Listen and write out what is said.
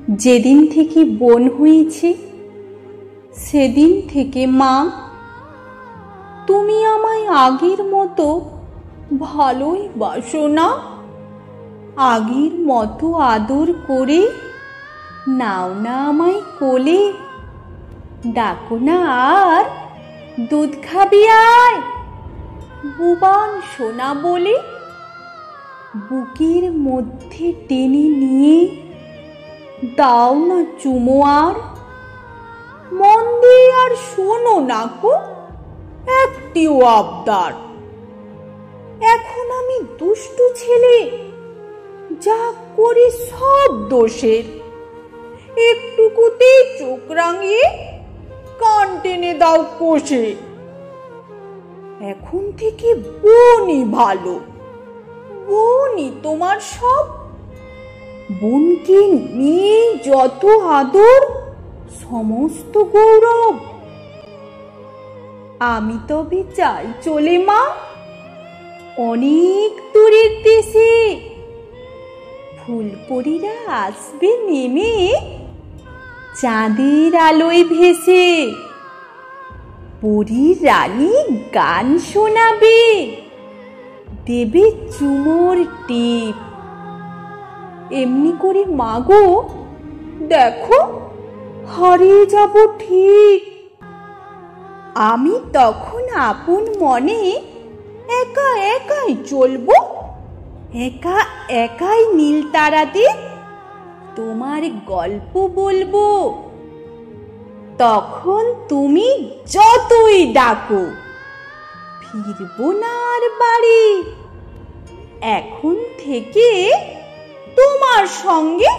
যেদিন থেকে বোন হয়েছে সেদিন থেকে মা তুমি আমায় আগের মতো ভালোই বাসো না? আগের মতো আদর করে নাও না আমায় কোলে? ডাকো না আর দুধ খাবি আয় বুবান সোনা বলে? বুকের মধ্যে টেনে নিয়ে দাও না চুমো আর? মন দিয়ে আর শোনো না কো একটিও আবদার। এখন আমি দুষ্টু ছেলে, যা করি সব দোষের। একটুকুতেই চোখ রাঙিয়ে কান টেনে দাও কষে। এখন থেকে বোনই ভালো, বোনই তোমার সব। বোনকে নিয়ে যত আদর সমস্ত গৌরব। আমি তবে চাই চলে মা অনেক দূরের দেশে। ফুলপরীরা আসবে নেমে চাঁদের আলোয় ভেসে। পরীর রানী গান শোনাবে, দেবে চুমোর টিপ। এমনি করে মাগো দেখো হারিয়ে যাব ঠিক। আমি তখন আপন মনে একা একাই চলবো, একা একাই নীল তারাতে তোমার গল্প বলবো। তখন তুমি যতই ডাকো ফিরবো না আর বাড়ি। এখন থেকে তোমার সঙ্গে